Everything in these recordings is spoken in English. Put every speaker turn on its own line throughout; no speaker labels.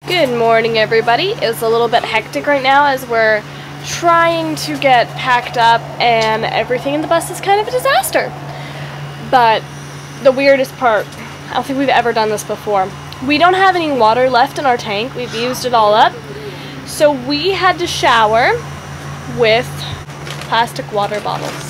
Good morning, everybody. It's a little bit hectic right now as we're trying to get packed up and everything in the bus is kind of a disaster. But the weirdest part, I don't think we've ever done this before. We don't have any water left in our tank. We've used it all up. So we had to shower with plastic water bottles.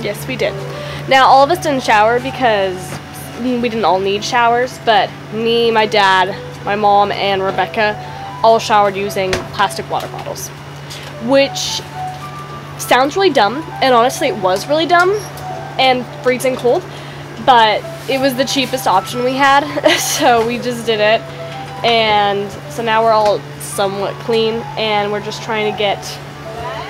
Yes, we did. Now, all of us didn't shower because we didn't all need showers, but me, my dad, my mom, and Rebecca all showered using plastic water bottles, which sounds really dumb, and honestly it was really dumb and freezing cold, but it was the cheapest option we had, so we just did it. And so now we're all somewhat clean, and we're just trying to get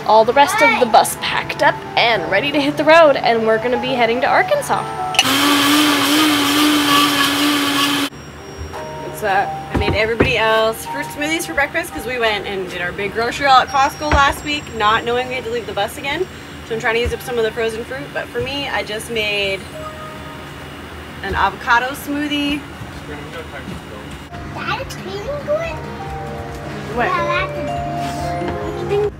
all the rest of the bus packed up and ready to hit the road, and we're gonna be heading to Arkansas.
What's that? I made everybody else fruit smoothies for breakfast because we went and did our big grocery haul at Costco last week, not knowing we had to leave the bus again. So I'm trying to use up some of the frozen fruit, but for me, I just made an avocado smoothie.
That's feeling good?
What?
Yeah, that's a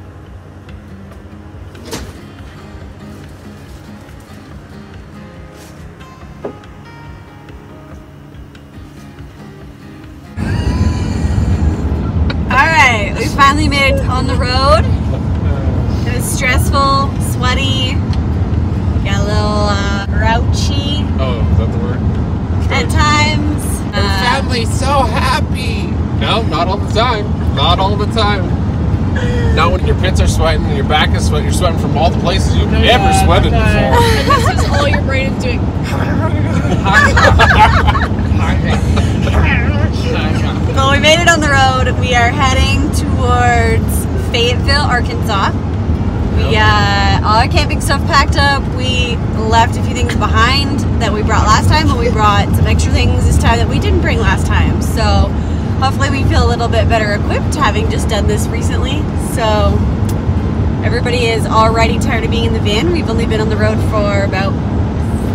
Alright, we finally made it on the road. It was stressful, sweaty, got a little grouchy.
Oh, is that the word?
At times.
Your family's so happy. No, not all the time. Not all the time. Not when your pits are sweating and your back is sweating. You're sweating from all the places you've ever sweated before.
And this is all your brain is doing.
Well, we made it on the road. We are heading towards Fayetteville, Arkansas. We all our camping stuff packed up. We left a few things behind that we brought last time, but we brought some extra things this time that we didn't bring last time. So hopefully we feel a little bit better equipped, having just done this recently. So everybody is already tired of being in the van. We've only been on the road for about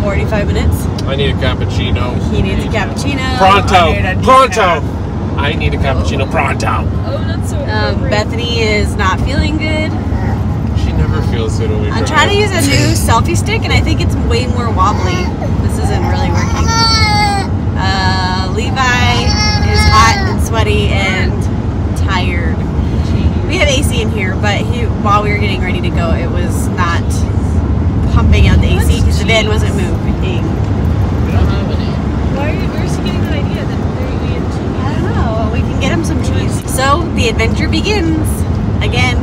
45 minutes.
I need a cappuccino.
He needs a cappuccino.
Pronto! Pronto! I need a cappuccino pronto.
Oh, that's so appropriate.
Bethany is not feeling good.
She never feels good when we
I'm trying to use a new selfie stick, and I think it's way more wobbly. This isn't really working. Levi is hot and sweaty and tired. We have AC in here, but while we were getting ready to go, it was not pumping out the AC because the van wasn't moving.
We don't have any.
Where's he getting that idea that they're eating cheese?
I don't know. We can get him some cheese. So the adventure begins again.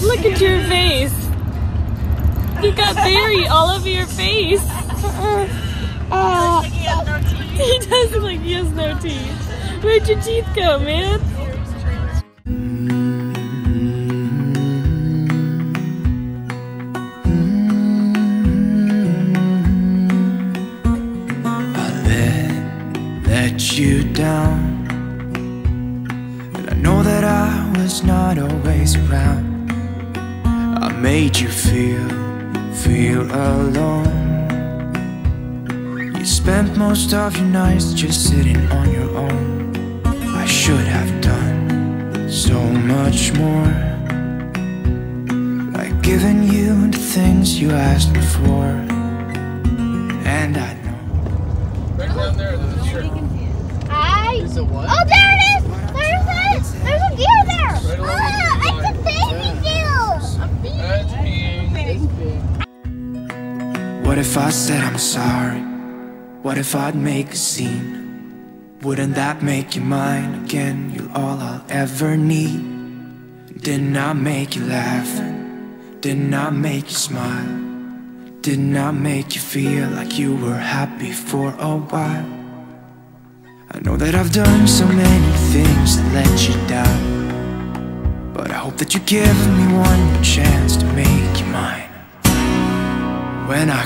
Look at your face. You got berry all over your face. He does look like he has no teeth. Where'd your teeth go, man?
was not always around. I made you feel alone. You spent most of your nights just sitting on your own. I should have done so much more, like giving you the things you asked me for. And I know.
Right down there, there's a shirt. Is it what?
Oh, there it is! There's a deer there!
Right along
It's a baby deer!
That's being.
What if I said I'm sorry? What if I'd make a scene? Wouldn't that make you mine again? You're all I'll ever need. Didn't I make you laugh? Didn't I make you smile? Didn't I make you feel like you were happy for a while? I know that I've done so many things that let you down, but I hope that you give me one more chance to make you mine. When I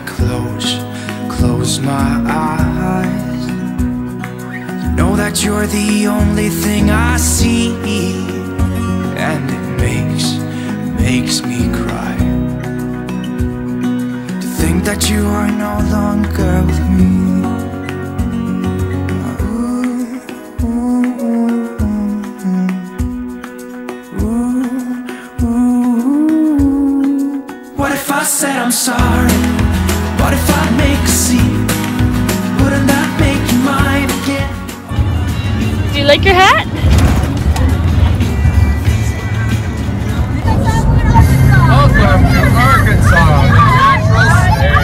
close my eyes, you know that you're the only thing I see, and it makes me cry to think that you are no longer with me. What if I said I'm sorry? What if I make a scene? Wouldn't that make you mine again?
Do you like your hat?
Welcome to Arkansas, the natural state.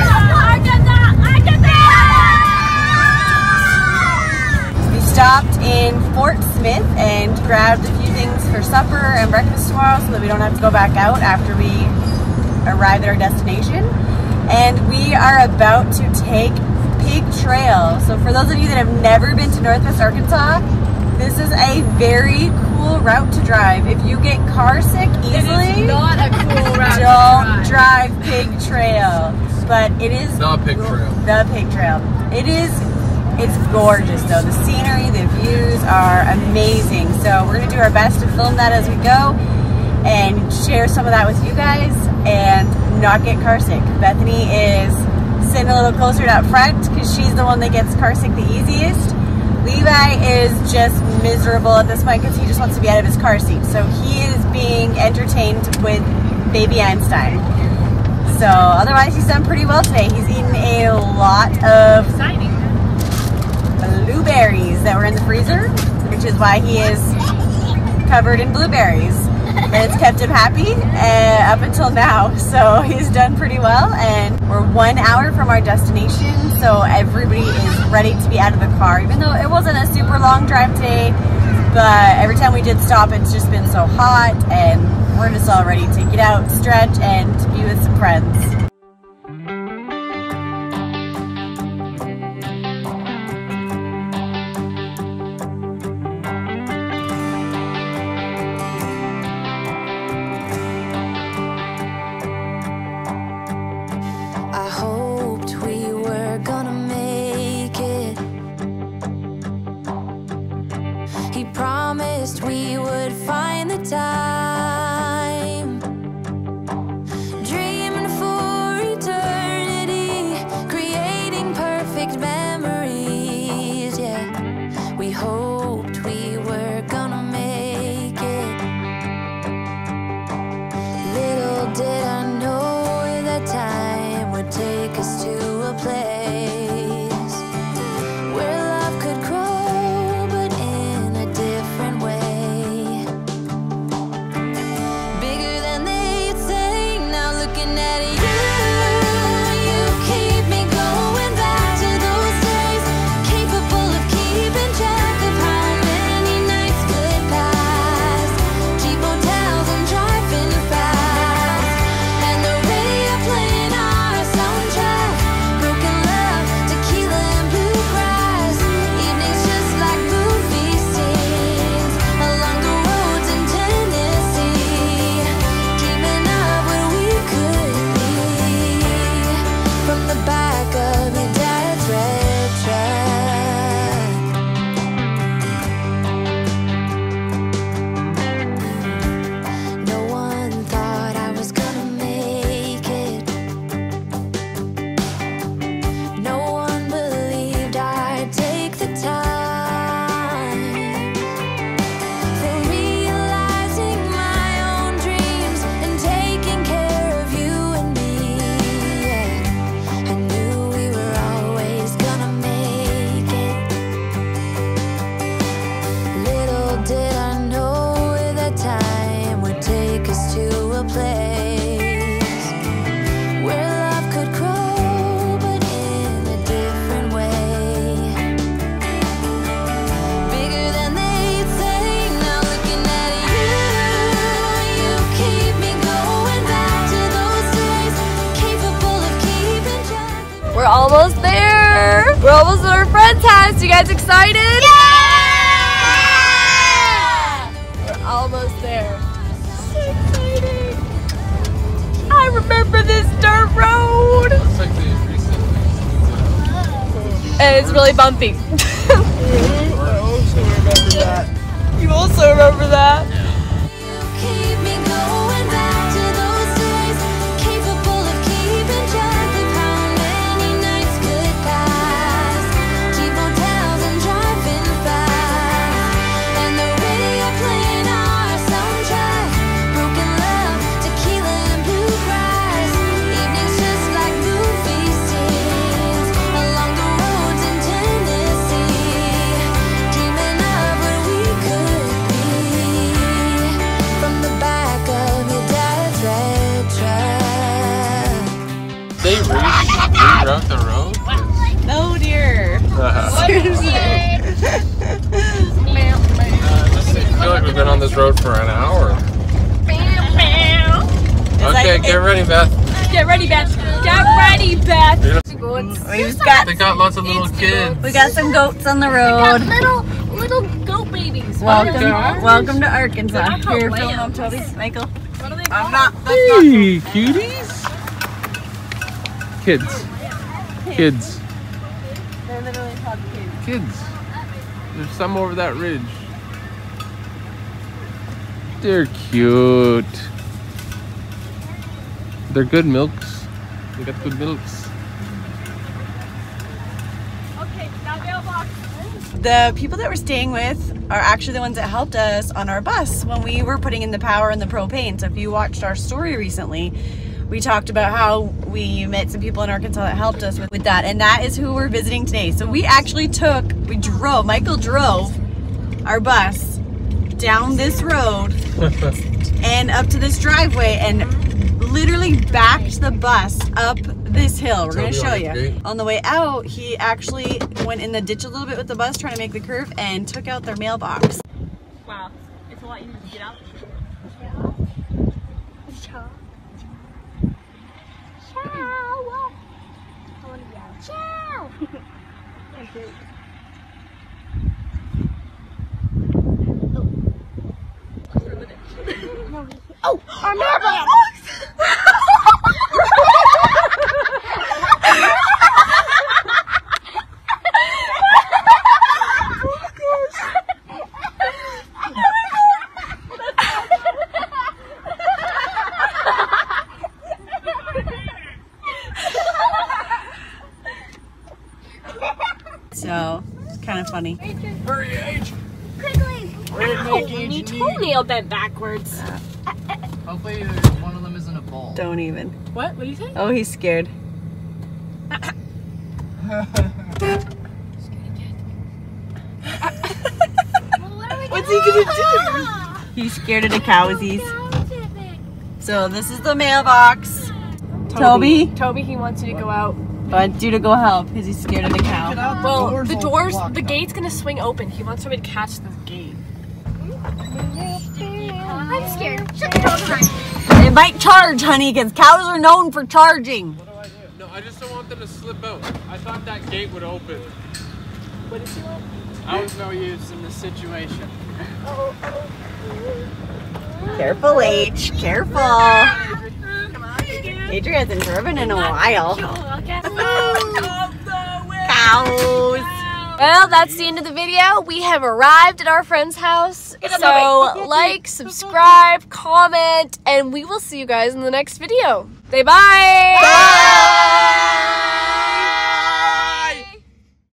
We stopped in Fort Smith and grabbed a few things for supper and breakfast tomorrow so that we don't have to go back out after we arrive at our destination. And we are about to take Pig Trail. So for those of you that have never been to Northwest Arkansas, this is a very cool route to drive. If you get car sick easily,
not a cool route.
don't drive Pig Trail. But it is
The Pig Trail.
The Pig Trail. It's gorgeous though. The scenery, the views are amazing. So we're gonna do our best to film that as we go and share some of that with you guys and not get car sick. Bethany is sitting a little closer up front because she's the one that gets car sick the easiest. Levi is just miserable at this point because he just wants to be out of his car seat. So he is being entertained with baby Einstein. So otherwise he's done pretty well today. He's eaten a lot of blueberries that were in the freezer, which is why he is covered in blueberries. And it's kept him happy up until now. So he's done pretty well, and we're 1 hour from our destination, so everybody is ready to be out of the car, even though it wasn't a super long drive today. But every time we did stop, it's just been so hot, and we're just all ready to get out, stretch, and be with some friends.
I hoped we were gonna make it. He promised we would find the time. Dreaming for us to a place where love could grow, but in a different way. Bigger than they'd say. Now looking at you keep me going back to those days, capable of keeping track.
We're almost there. We're almost at our friend's house. You guys excited? Yeah! We're almost there. So exciting. I remember this dirt road.
Looks like they recently.
And it's really bumpy.
I also remember that.
You also remember that?
Keep me going back to those days, capable of keeping track of how many nights could pass. Cheap hotels and driving fast, and the radio playing our soundtrack. Broken love, tequila and bluegrass. Evenings just like movie scenes along the roads in Tennessee. Dreaming of what we could be from the back of your dad's red truck.
They reroute the road?
No, dear.
I feel like we've been on this road for an hour. Okay, get ready, Beth.
Get ready, Beth. Get ready, Beth.
They got lots of little kids.
We got some goats on the road.
Little goat babies.
Welcome to Arkansas. Here, film them, Toby. Michael.
I'm not. Hey, cuties. Kids. Kids.
They're literally called kids.
Kids. There's some over that ridge. They're cute. They're good milks. They got good milks.
Okay, now mailbox.
The people that we're staying with are actually the ones that helped us on our bus when we were putting in the power and the propane. So if you watched our story recently, we talked about how we met some people in Arkansas that helped us with that. And that is who we're visiting today. So we actually Michael drove our bus down this road and up to this driveway and literally backed the bus up this hill. We're going to show you. On the way out, he actually went in the ditch a little bit with the bus trying to make the curve and took out their mailbox.
Wow, it's a lot easier to get out.
Ciao. Ciao. Oh, our mailbox.
So, it's kind of funny.
Hurry, Age.
Quickly.
My toenail bent backwards.
Hopefully one of them isn't a ball.
Don't even.
What? What do you say?
Oh, he's scared. What's he gonna do? He's scared of the cowsies. So this is the mailbox. Toby
Toby, he wants you to go out.
wants you to go help because he's scared of the cow.
Well, the gate's gonna swing open. He wants somebody to catch the gate.
I'm scared. Shut the door behind me.
It might charge, honey, because cows are known for charging.
What do I do? No, I just don't want them to slip out. I thought that gate would open.
What did you want?
I was no use in this situation.
Careful, H. Careful. Adri hasn't driven in a while. Cows.
Well, that's the end of the video. We have arrived at our friend's house. So, like, subscribe, comment, and we will see you guys in the next video. Say bye!
Bye.